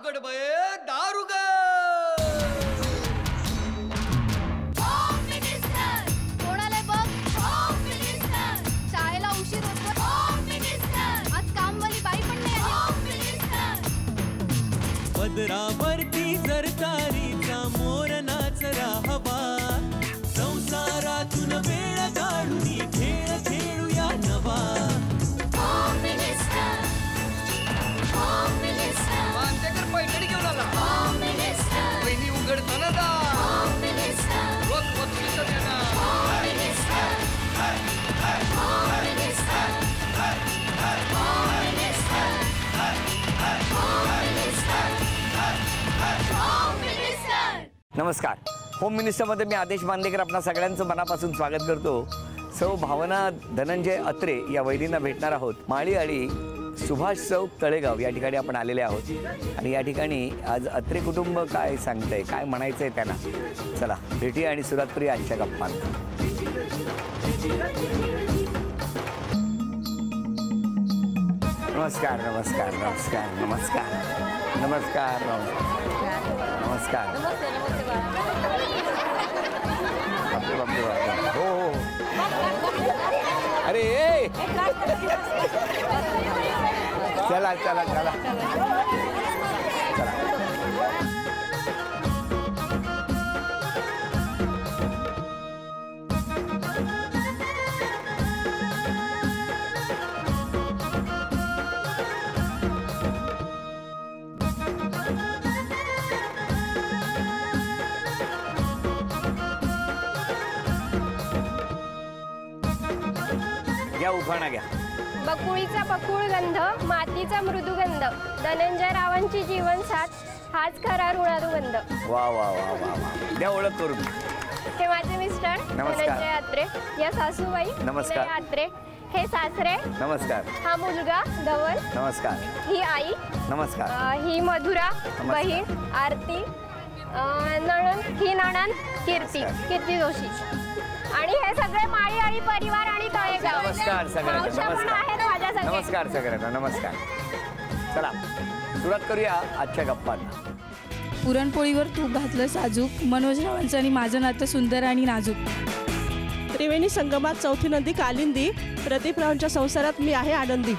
उघड बये दार उघड. कोणाला बघ शाळेला उशीर होतो. आज कामवाली बाई पण नाही आली. पदरावरती सरकारीचा मोर नाचरा हवा. संसारातून वेळ काढून खेळ खेळूया नवा. मांतेकर पैठणी घेऊन आला. बहिणी उघडताना दा. रोज बक्षीस देणार. नमस्कार. होम मिनिस्टरमध्ये मी आदेश बांदेकर आपणा सगळ्यांचं मनापासून स्वागत करतो. सौ भावना धनंजय अत्रे या वैरींना भेटणार आहोत. माळी आणि सुभाष चौक तळेगाव या ठिकाणी आपण आलेले आहोत. आणि या ठिकाणी आज अत्रे कुटुंब काय सांगतंय, काय म्हणायचंय त्यांना, चला भेटूया आणि सुरुवात करूया आजच्या गप्पांना. नमस्कार नमस्कार नमस्कार नमस्कार नमस्कार नमस्कार. हो हो अरे चला चला चला चला. घ्या उखाणा घ्या. बकुळीचा बकुळ गंध, मातीचा मृदुगंध, धनंजय रावांची जीवन साथ, हाच खरा ऋणानुबंध. वा वा वा वा वा. द्या ओळख करून. हे माझे मिस्टर धनंजय अत्रे, या सासूबाई नमस्कार. अत्रे, हे सासरे नमस्कार. हा मुलगा धवल नमस्कार. ही आई नमस्कार. ही मधुरा बहीण आरती, नणंद ही नणंद कीर्ती जोशी. आणि हे सगळे माळी आणि परिवार आणि तळेगाव. नमस्कार सगळ्यांना. नमस्कार. नमस्कार सगळ्यांना. नमस्कार. चला सुरुवात करूया आजच्या गप्पांना. पुरणपोळीवर तूप घातलं साजूक, मनोज रावांचं आणि माझं नातं सुंदर आणि नाजूक. त्रिवेणी संगमात चौथी नदी कालिंदी, प्रदीप रावांच्या संसारात मी आहे आनंदी.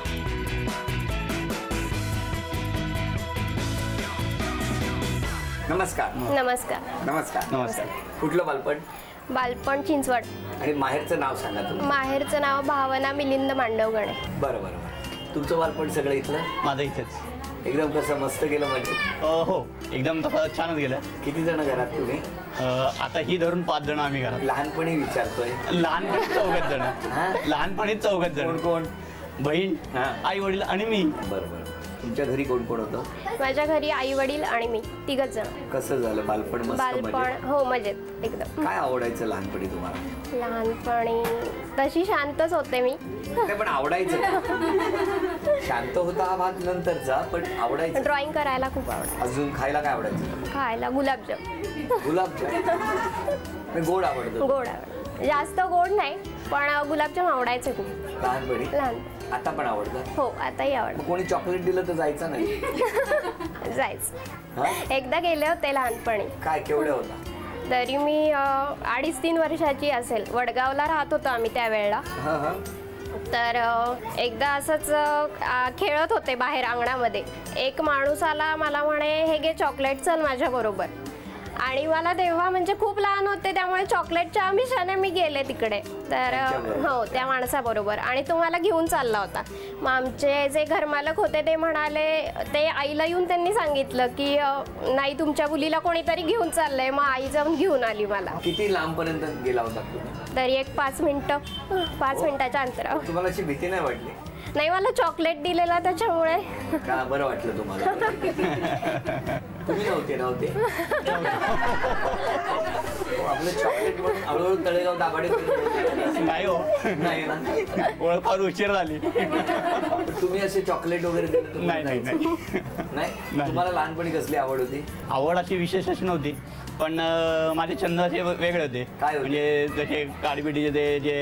नमस्कार नमस्कार. नमस्कार नमस्कार. कुठलं बालपण? बालपण चिंचवड. आणि माहेरचं नाव सांगा तुम्ही. माहेरचं नाव भावना मिलिंद मांडवगणे. बरं बरं बरं. तुमचं बालपण सगळं इथलं? माझं इथेच. एकदम कसं मस्त गेलं म्हणजे? हो एकदम तसं छानच गेलं. किती जण घरात तुम्ही? आता ही धरून 5 जण आम्ही घरात. लहानपणी विचारतोय. लहानपणी 4 जण. लहानपणी 4 जण. कोण कोण? बहीण, आई वडील आणि मी. बरं बरं. तुमच्या घरी कोण कोण होतं? माझ्या घरी आई वडील आणि मी, 3 जण. कसं झालं बालपण? मस्त बालपण हो मजेत एकदम. काय आवडायचं लहानपणी तुम्हाला? लहानपणी तशी शांतच होते मी. पण आवडायचं. शांत होता हा भाग नंतरचा, पण आवडायचं. ड्रॉइंग करायला खूप आवडतं. अजून खायला काय आवडायचं? खायला गुलाबजाम. गुलाबजाम गोड आवडतं? गोड आवडतं. जास्त गोड नाही पण गुलाबजाम आवडायचे खूप लहानपणी. आता पण आवडतं? हो आताही आवडतं. कोणी चॉकलेट दिलं तर जायचं नाही? जायचं. एकदा गेले होते लहानपणी. काय केवढे होता? तरी मी 2.5-3 वर्षाची असेल. वडगावला राहत होतो आम्ही त्यावेळेला. तर एकदा असंच खेळत होते बाहेर अंगणामध्ये. एक माणूस आला, मला म्हणे हे घे चॉकलेट, चल माझ्याबरोबर. आणि मला तेव्हा म्हणजे खूप लहान होते त्यामुळे चॉकलेटच्या आमिषाने मी गेले तिकडे. तर हो त्या माणसाबरोबर. आणि तो मला घेऊन चालला होता. मग आमचे जे घरमालक होते ते म्हणाले, ते आईला येऊन त्यांनी सांगितलं की नाही तुमच्या मुलीला कोणीतरी घेऊन चाललंय. मग आई जाऊन घेऊन आली मला. किती लांबपर्यंत गेला होता तरी एक 5 मिनिटं, 5 मिनिटाच्या अंतरावर. तुम्हाला अशी भीती नाही वाटली? नाही, मला चॉकलेट दिलेला त्याच्यामुळे. का बरं वाटलं तुम्हाला? तुम्ही नव्हते आपलं चॉकलेट म्हणून हळूहळू तळेगाव दाभाडे नाही हो. नाही ना. ओळख फार उशीर झाली. तुम्ही असे चॉकलेट वगैरे दिले? नाही नाही नाही. तुम्हाला लहानपणी कसली आवड होती? आवड अशी विशेष अशी नव्हती, पण माझे छंद असे वेगळे होते. काय म्हणजे जसे काडीबिडीचे ते जे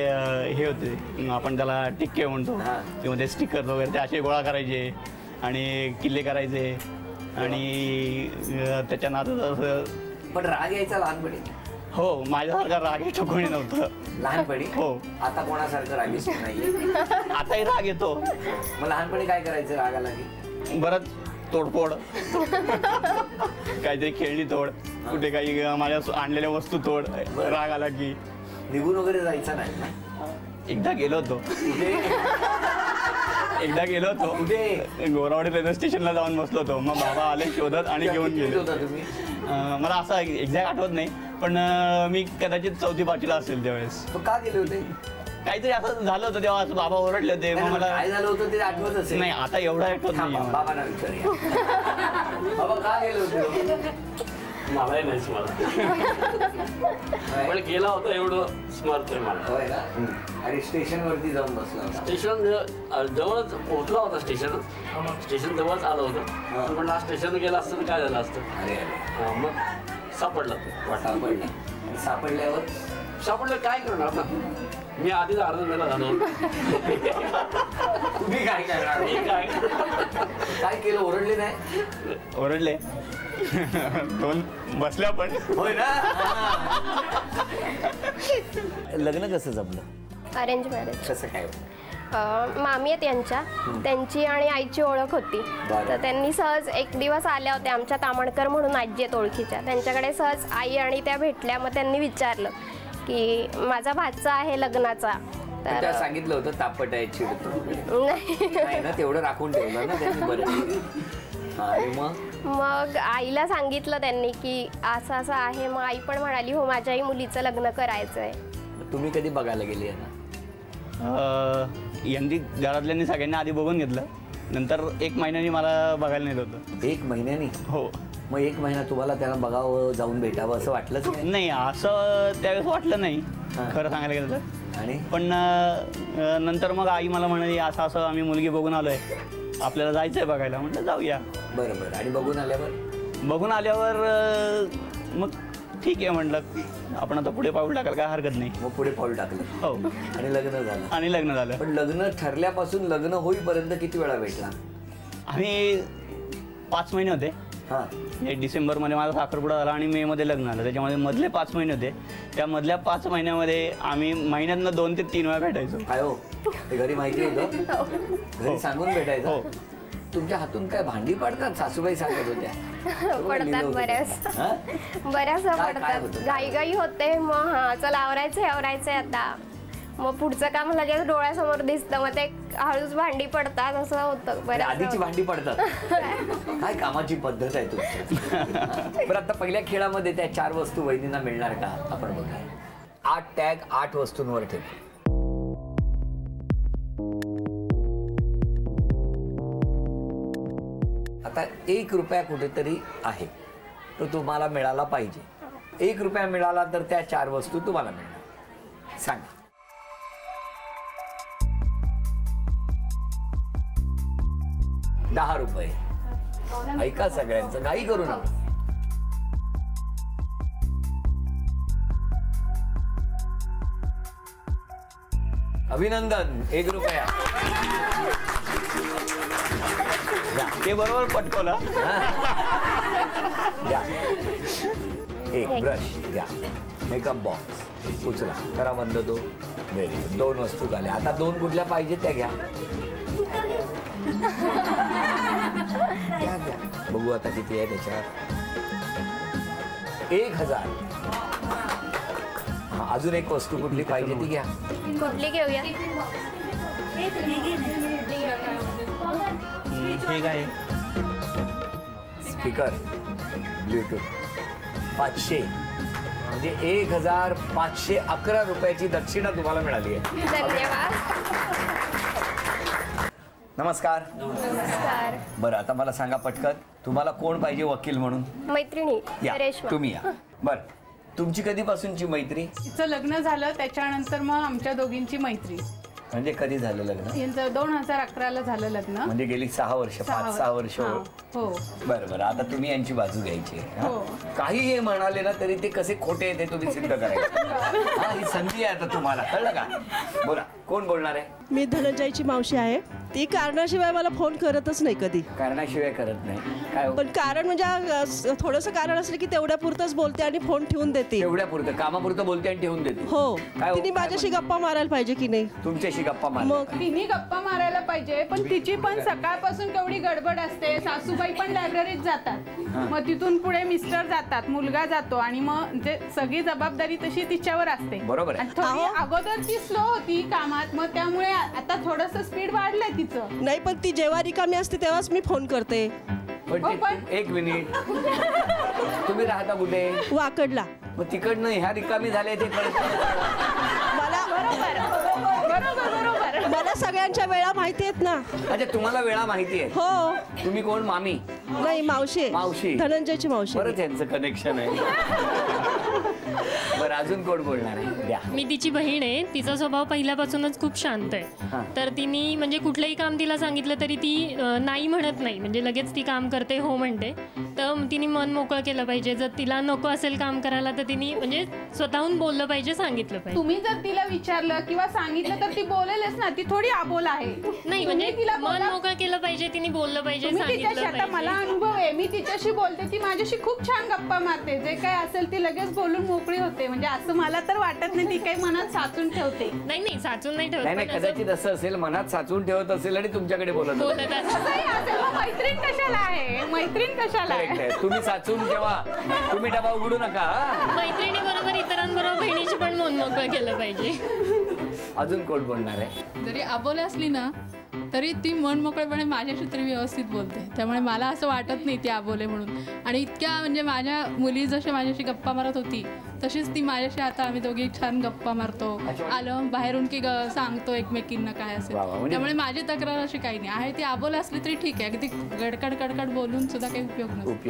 हे होते, आपण त्याला टिक्के म्हणतो, किंवा ते स्टिकर वगैरे ते असे गोळा करायचे आणि किल्ले करायचे. आणि त्याच्या नादात असं. पण राग यायचा लहानपणी? हो, माझ्यासारखा राग येतो कोणी नव्हतं लहानपणी? हो. आता कोणासारखं रागीस नाहीये? आताही राग येतो. मग लहानपणी काय करायचं रागाला की? बरंच तोडफोड काहीतरी खेळणी तोड, कुठे काही माझ्या आणलेल्या वस्तू तोड. राग आला की निघून वगैरे जायचं नाही ना? एकदा गेलो होतो कुठे? गोरावाडी रेल्वे स्टेशनला जाऊन बसलो होतो. मग बाबा आले शोधत आणि घेऊन किती गेले. होता तुम्ही? मला असं एक्झॅक्ट आठवत नाही, पण मी कदाचित 4थी 5वीला असेल त्यावेळेस. मग का गेले होते? काहीतरी असं झालं होतं तेव्हा, असं बाबा ओरडले होते. मग मला काय झालं होतं ते आठवत असेल? नाही, आता एवढं आठवत नाही मला. बाबांना विचारूया. बाबा का गेले होते? मलाही नाही स्मरण, पण गेला होता एवढं स्मर्थ आहे मला. होय का? आणि स्टेशन वरती जाऊन बसला होता. स्टेशन जवळच पोहोचला होता. स्टेशन जवळच आलं होतं. पण म्हणलं स्टेशन गेलं असतं तर काय झालं असतं. अरे अरे, मग सापडला सापडला. आणि सापडल्यावर काय करणार ना, मी आधीच अर्धा वेळा झालो. तुम्ही काय करणार? मी काय काय केलं? ओरडले नाही? ओरडले दोन बसल्या पण. होय ना? लग्न कसं जमलं? Arrange marriage. कसं काय? मामी आहेत यांच्या, त्यांची आणि आईची ओळख होती. बरं. तर त्यांनी सहज एक दिवस आल्या होत्या, आमच्या तामणकर म्हणून आजी आहेत ओळखीच्या, त्यांच्याकडे सहज आई आणि त्या भेटल्या. मग त्यांनी विचारलं की माझा भाचा आहे लग्नाचा. त्या तर सांगितलं होतं तापट आहे, चिडतो नाही. नाही ना, तेवढं राखून ठेवलं ना त्यांनी. बरं. आणि मग आईला सांगितलं त्यांनी की असं असं आहे. मग आई पण म्हणाली हो, माझ्याही मुलीचं लग्न करायचं आहे. तुम्ही कधी बघायला गेली आहे ना? यांनी घरातल्यांनी सगळ्यांनी आधी बघून घेतलं, नंतर 1 महिन्याने मला बघायला नेलं होतं. 1 महिन्यानी? हो. मग 1 महिना तुम्हाला त्यांना बघावं, जाऊन भेटावं असं वाटलंच नाही? नाही, असं त्यावेळेस वाटलं नाही खरं सांगायला गेलं तर. आणि पण नंतर मग आई मला म्हणाली असं असं आम्ही मुलगी बघून आलोय, आपल्याला जायचंय बघायला. म्हटलं जाऊया. बरं बरं. आणि बघून आल्यावर मग ठीक आहे म्हटलं, आपण आता पुढे पाऊल टाकायला काय हरकत नाही. मग पुढे पाऊल टाकलं? हो. आणि लग्न झालं? पण लग्न ठरल्यापासून लग्न होईपर्यंत किती वेळा भेटला? आम्ही 5 महिने होते. हां. डिसेंबरमध्ये माझा साखरपुडा झाला आणि मेमध्ये लग्न झालं. त्याच्यामध्ये मधले 5 महिने होते. त्या मधल्या 5 महिन्यामध्ये आम्ही महिन्यातनं 2 ते 3 वेळा भेटायचो. काय हो, ते घरी माहिती होतं? घरी सांगून भेटायचं? हो. तुमच्या हातून काय भांडी पडतात? सासूबाई सांगत होत्या. पडतात बऱ्याच पडतात. घाई होते. मग हा चल आवरायचंय आता. मग पुढचं काम लगेच डोळ्यासमोर दिसतं. मग ते हळूच भांडी पडतात, असं होतं बऱ्याच. आधीची भांडी पडतात? काय कामाची पद्धत आहे तुमची. बरं, आता पहिल्या खेळामध्ये त्या 4 वस्तू वहिनींना मिळणार का? आपण बघा. 8 टॅग 8 वस्तूंवर ठेव. आता 1 रुपया कुठेतरी आहे, तो तुम्हाला मिळाला पाहिजे. 1 रुपया मिळाला तर त्या 4 वस्तू तुम्हाला मिळणार. सांगा. 10 रुपये. ऐका सगळ्यांचं, घाई करू नका. अभिनंदन. 1 रुपया. ते बरोबर पटकवलं. द्या. 1 ब्रश द्या. मेकअप बॉक्स उचला, करा बंद तो. Very good. 2 वस्तू झाल्या. आता 2 कुठल्या पाहिजे त्या घ्या. घ्या. बघू आता किती आहे त्याच्यात. 1000. हा, अजून 1 वस्तू कुठली पाहिजे ती घ्या. कुठली घेऊया? हे काय? Speaker Bluetooth. 500 म्हणजे 1511 रुपयाची दक्षिणा तुम्हाला मिळाली आहे. धन्यवाद. नमस्कार. नमस्कार. बरं, आता मला सांगा पटकन, तुम्हाला कोण पाहिजे वकील म्हणून? मैत्रिणी या, रेश्मा. तुम्ही या. बरं, तुमची कधीपासूनची मैत्री? तिचं लग्न झालं त्याच्यानंतर मग आमच्या दोघींची मैत्री. म्हणजे कधी झालं लग्न? यांचं 2011ला झालं लग्न. म्हणजे गेली 6 वर्ष, 5-6 वर्ष. हो. बरं बरं. आता तुम्ही यांची बाजू घ्यायची. हो. काही हे म्हणाले ना तरी ते कसे खोटे आहे ते तुम्ही सिद्ध करायचे. ही संधी आहे आता तुम्हाला, कळलं का? बोला, कोण बोलणार आहे? मी धनंजयची मावशी आहे. ती कारणाशिवाय मला फोन करतच नाही कधी. कारणाशिवाय करत नाही काय हो? पण कारण म्हणजे थोडंसं कारण असलं की तेवढ्या पुरतच बोलते आणि फोन ठेवून देते. तेवढ्या पुरतं कामापुरतं बोलते आणि ठेवून देते. हो. काय हो? तिने माझ्याशी गप्पा मारायला पाहिजे की नाही? तुमच्याशी गप्पा मग मार. तिने गप्पा मारायला पाहिजे, पण तिची पण सकाळपासून केवढी गडबड असते. सासूबाई पण लायब्ररीत जातात, मग तिथून पुढे मिस्टर जातात, मुलगा जातो आणि मग जे सगळी जबाबदारी तशी तिच्यावर असते. बरोबर आहे. आणि थोडी अगोदर ती स्लो होती कामात, मग त्यामुळे आता थोडंसं स्पीड वाढलंय तिचं. नाही, पण ती जेव्हा रिकामी असते तेव्हाच मी फोन करते. पण एक मिनिट, तुम्ही राहता कुठे? वाकडला. मग तिकडनं ह्या रिकामी झाल्या ते कळत मला बरोबर मला सगळ्यांच्या वेळा माहिती आहेत ना. अच्छा, तुम्हाला वेळा माहिती आहे? हो. तुम्ही कोण? मामी? नाही, मावशी. मावशी, धनंजयची मावशी. बरं, त्यांचं कनेक्शन आहे. बरं, अजून कोण बोलणार आहे? द्या. मी तिची बहीण आहे. तिचा स्वभाव पहिल्यापासूनच खूप शांत आहे. तर तिने म्हणजे कुठलंही काम तिला सांगितलं तरी ती नाही म्हणत नाही, म्हणजे लगेच ती काम करते, हो म्हणते. तर तिने मन मोकळं केलं पाहिजे. जर तिला नको असेल काम करायला तर तिने म्हणजे स्वतःहून बोललं पाहिजे, सांगितलं पाहिजे. तुम्ही जर तिला विचारलं किंवा सांगितलं तर ती बोलेलच ना. ती थोडी आबोल आहे. नाही, म्हणजे तिला मन मोकळं केलं पाहिजे, तिने बोललं पाहिजे, सांगितलं आता मला अनुभव आहे, मी तिच्याशी बोलते, ती माझ्याशी खूप छान गप्पा मारते. जे काय असेल ती लगेच बोलून मोकळी होते. म्हणजे असं मला तर वाटत नाही ती काही मनात साचून ठेवते. नाही, साचून नाही ठेवत. नाही, कदाचित असं असेल, मनात साचून ठेवत असेल आणि तुमच्याकडे बोलत असेल. मैत्रीण कशाला आहे? मैत्रीण कशाला आहे? तुम्ही साचून ठेवा, तुम्ही डबा उघडू नका. मैत्रिणी बरोबर इतरांबरोबर बहिणीची पण मन मोकळं केलं पाहिजे. अजून कोण बोलणार आहे? जरी आबोले असली ना तरी ती मन मोकळेपणे माझ्याशी तरी व्यवस्थित बोलते. त्यामुळे मला असं वाटत नाही ती आबोले म्हणून. आणि इतक्या म्हणजे माझ्या मुली जशी माझ्याशी गप्पा मारत होती तशीच ती माझ्याशी आता आम्ही दोघी छान गप्पा मारतो. आलं बाहेरून की सांगतो एकमेकींना काय असेल. त्यामुळे माझी तक्रार अशी काही नाही आहे. ती आबोले असली तरी ठीक आहे, अगदी गडकड बोलून सुद्धा काही उपयोग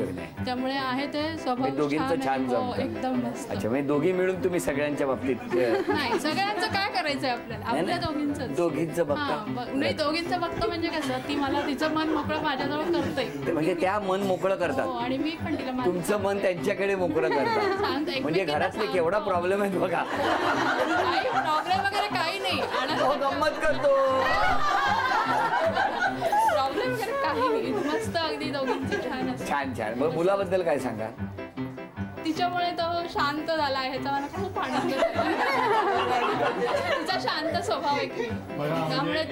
नाही. त्यामुळे आहे ते स्वभाव दोघींचं छान जमतं. एकदम मस्त. अच्छा, म्हणजे दोघी मिळून तुम्ही सगळ्यांच्या बाबतीत नाही, सगळ्यांचं काय करायचंय आपल्याला, आपल्या दोघींचं बघता. नाही, दोघींचं बघतो म्हणजे कसं ती मला तिचं मन मोकळं माझ्याजवळ करते. म्हणजे त्या मन मोकळं करतात आणि मी पण तिला तुमचं मन त्यांच्याकडे मोकळं करतात. म्हणजे घरातले केवढा प्रॉब्लेम आहेत बघा. काही प्रॉब्लेम वगैरे काही नाही. गंमत करतो. प्रॉब्लेम वगैरे काही नाही, मस्त अगदी दोघींचं छान. छान. मग मुलाबद्दल काय सांगा? तिच्यामुळे तो शांत झाला आहे, ह्याचा मला खूप आनंद झाला. तिचा शांत स्वभाव आहे, त्यामुळे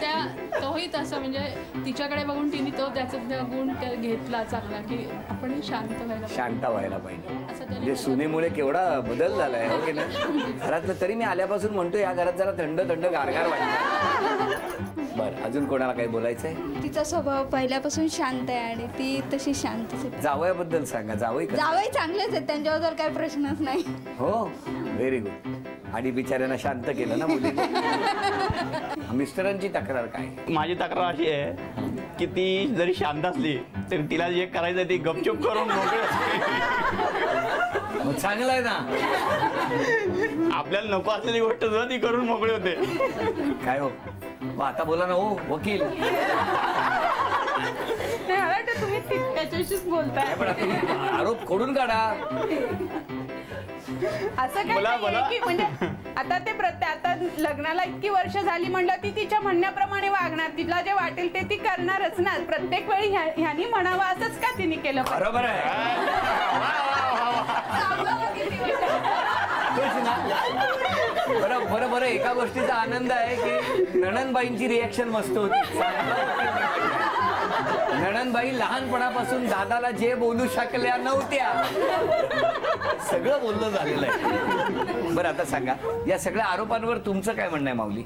तोही तसं म्हणजे तिच्याकडे बघून तिने तो त्याचा गुण घेतला चांगला की आपण शांत व्हायला पाहिजे. म्हणजे सुनेमुळे केवढा बदल झालाय हो की नाही घरातलं. तरी मी आल्यापासून म्हणतो या घरात जरा थंड गारगार वाटतं. बरं, अजून कोणाला काही बोलायचंय? तिचा स्वभाव पहिल्यापासून शांत आहे आणि ती तशी शांतच आहे. जावयाबद्दल सांगा. जावई चांगलेच आहेत, त्यांच्यावर तर काही प्रश्नच नाही. हो, व्हेरी गुड. आणि बिचाऱ्यांना शांत केलं ना मुलीने. मिस्टरांची तक्रार काय? माझी तक्रार अशी आहे की ती जरी शांत असली तरी तिला जे करायचं ते गपचूप करून मोकळे. चांगलं आहे ना. आपल्याला नको असलेली गोष्ट सुद्धा ती करून मोकळे होते. काय हो, आता बोला ना हो वकील. तुम्ही त्याच्याशीच बोलताय. आरोप खोडून काढा. असं काय की म्हणजे आता ते आता लग्नाला इतकी वर्ष झाली म्हणलं ती तिच्या म्हणण्याप्रमाणे वागणार. तिला जे वाटेल ते ती करणारच ना. प्रत्येक वेळी ह्यानी म्हणावं असंच का तिने केलं? बरोबर आहे. बरं, एका गोष्टीचा आनंद आहे की नणंदबाईंची रिॲक्शन मस्त होती. नणंदबाई लहानपणापासून दादाला जे बोलू शकल्या नव्हत्या सगळं बोलणं झालेलं आहे. बरं, आता सांगा या सगळ्या आरोपांवर तुमचं काय म्हणणं आहे माऊली?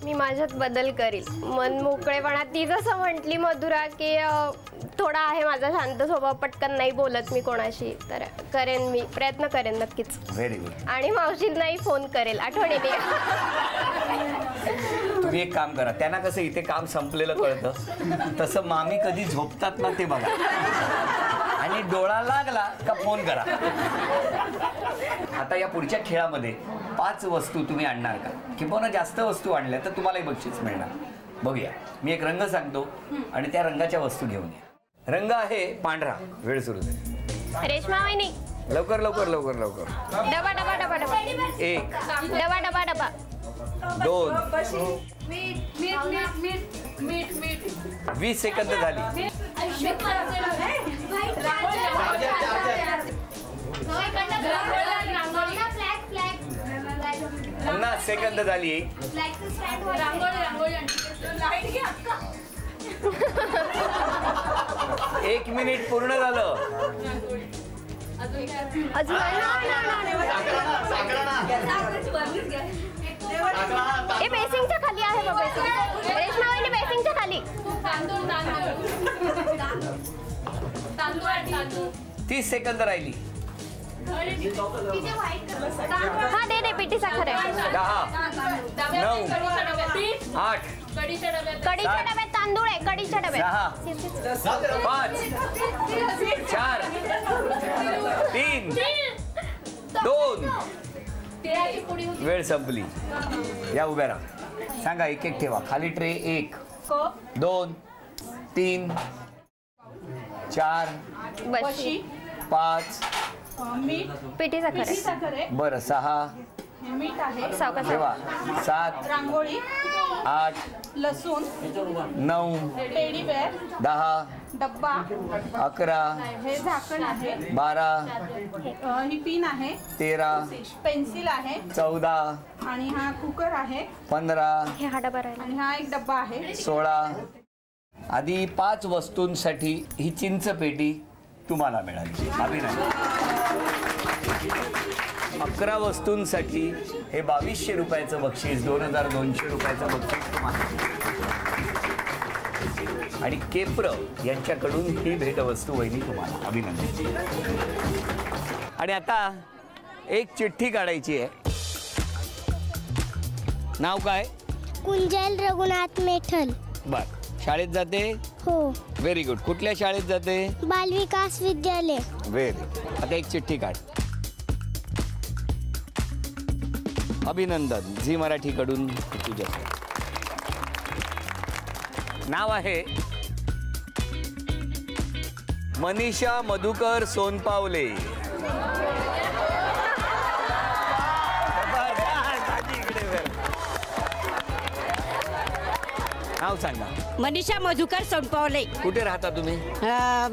मी माझ्यात बदल करील. मन मोकळेपणा ती जसं म्हटली मधुरा की थोडा आहे माझा शांत स्वभाव, पटकन नाही बोलत मी कोणाशी, तर करेन, मी प्रयत्न करेन नक्कीच. Very good. आणि मावशींनाही फोन करेल आठवणीने. तुम्ही एक काम करा, त्यांना कसं इथे काम संपलेलं कळतं तसं मामी कधी झोपतात ना ते बघा आणि डोळा लागला का फोन करा. आता या पुढच्या खेळामध्ये 5 वस्तू तुम्ही आणणार का? किंवा जास्त वस्तू आणल्या तर तुम्हालाही बक्षीस मिळणार. बघूया, मी एक रंग सांगतो आणि त्या रंगाच्या वस्तू घेऊन या. रंग आहे पांढरा. वेळ सुरू झाली. रेश्मा वहिनी लवकर लवकर लवकर लवकर. डबा डबा डबा डबा. एक डबा डबा डबा. 2 मीठ मीठ मीठ मीठ मीठ 20 सेकंद झाली. पन्नास सेकंद झाली. 1 मिनिट पूर्ण झालं. हे बेसिंगच्या खाली आहे बघ. रेश्मा वहिनी बेसिंगच्या खाली. 30 सेकंद राहिली. हा दे पिठी साखर आहे. 10 9 8 कढीच्या डब्यात तांदूळ आहे. कढीच्या डब्यात 5 4 3 2 वेळ संपली. या उभ्या राहा. सांगा एक एक ठेवा खाली. ट्रे 1 2 3 4 5 पिठी साखर आहे. बरं 6 मीठ आहे. ठेवा. 7 रांगोळी 8 लसूण 9 टेडी बेअर 10 डब्बा 11 हे झाकण आहे. 12 ही पिन आहे. 13 पेन्सिल आहे. 14 आणि हा कुकर आहे. 15 हे हा डबा राहिला. आणि हा एक डब्बा आहे. 16. आधी 5 वस्तूंसाठी ही चिंच पेटी तुम्हाला मिळाली. अभिनंदन. 11 वस्तूंसाठी हे 2200 रुपयाचं बक्षीस, 2200 रुपयाचं बक्षीस तुम्हाला. आणि केप्र यांच्याकडून ही भेटवस्तू वहिनी तुम्हाला. अभिनंदन. आणि आता एक चिठ्ठी काढायची आहे. नाव काय? कुंजल रघुनाथ मेठल. बर. शाळेत जाते? हो. Very good. कुठल्या शाळेत जाते? बालविकास विद्यालय. व्हेरी. आता एक चिठ्ठी काढ. अभिनंदन. झी मराठीकडून तुझ्या. नाव आहे मनीषा मधुकर सोनपावले. नाव सांगा. मनीषा मधुकर सोनपावले. कुठे राहता तुम्ही?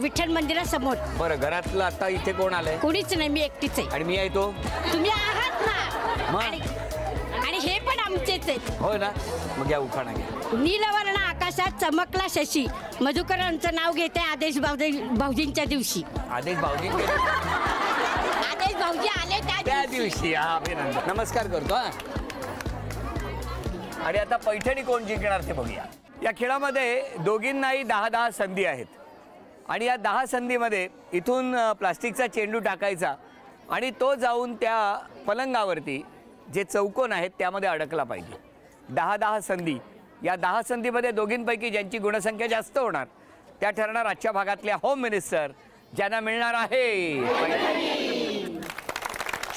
विठ्ठल मंदिरासमोर. बरं. घरातलं आता इथे कोण आलंय? कोणीच नाही, मी एकटीच आहे. आणि मी येतो. तुम्ही आहात ना. आणि हे पण आमचेच आहेत. हो ना. मग या उखाणा घ्या. नीलवर्ण आकाशात चमकला शशी. मधुकरांचं नाव घेते आदेश भाऊजींच्या दिवशी. आदेश भाऊजी? आदेश भाऊजी आले त्या दिवशी. हा, अभिनंदन. नमस्कार करतो. हा. आणि आता पैठणी कोण जिंकणार ते बघूया. या खेळामध्ये दोघींनाही 10-10 संधी आहेत. आणि या 10 संधीमध्ये इथून प्लास्टिकचा चेंडू टाकायचा आणि तो जाऊन त्या पलंगावरती जे चौकोन आहेत त्यामध्ये अडकला पाहिजे. 10-10 संधी. या 10 संधीमध्ये दोघींपैकी ज्यांची गुणसंख्या जास्त होणार त्या ठरणार आजच्या भागातल्या होम मिनिस्टर, ज्यांना मिळणार आहे.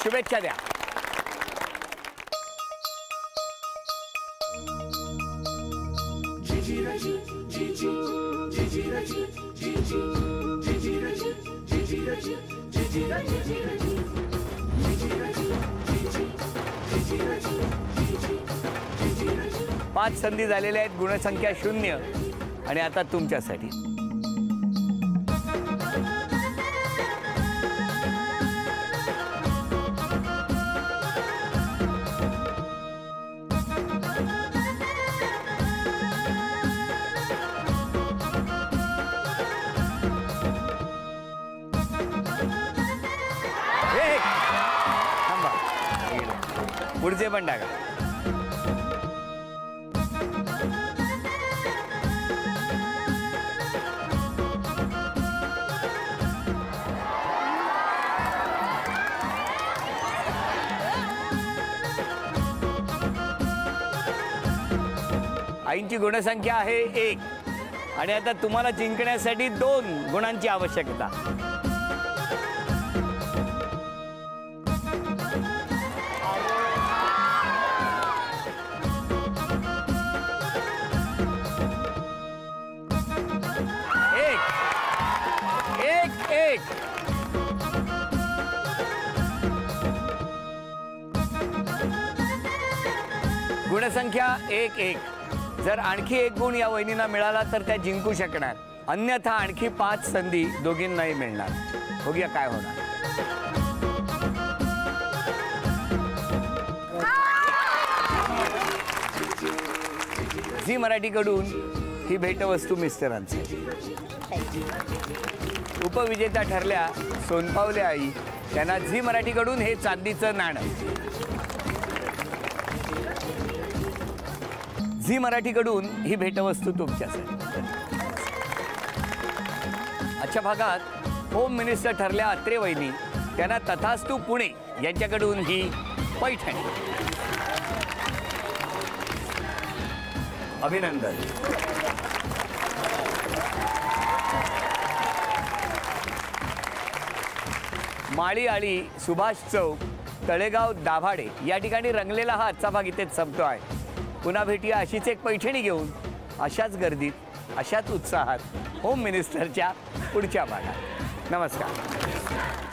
शुभेच्छा द्या. पाच संधी झालेल्या आहेत. गुणसंख्या 0. आणि आता तुमच्यासाठी पुढचे पण टाका. आईंची गुणसंख्या आहे 1. आणि आता तुम्हाला जिंकण्यासाठी 2 गुणांची आवश्यकता. गुणसंख्या 1-1. जर आणखी 1 गुण या वहिनींना मिळाला तर त्या जिंकू शकणार, अन्यथा आणखी 5 संधी दोघींनाही मिळणार. बघूया काय होणार. झी मराठीकडून ही भेटवस्तू मिस्टरांची. उपविजेता ठरल्या सोनपावले आई, त्यांना झी मराठीकडून हे चांदीचं नाणं. झी मराठीकडून ही भेटवस्तू तुमच्यासाठी. आजच्या भागात होम मिनिस्टर ठरल्या अत्रे वहिनी, त्यांना तथास्तू पुणे यांच्याकडून ही पैठणी. अभिनंदन. माळी आळी, सुभाष चौक, तळेगाव, दाभाडे या ठिकाणी रंगलेला हा आजचा भाग इथेच संपतो आहे. पुन्हा भेटूया अशीच एक पैठणी घेऊन, अशाच गर्दीत, अशाच उत्साहात होम मिनिस्टरच्या पुढच्या भागात. नमस्कार.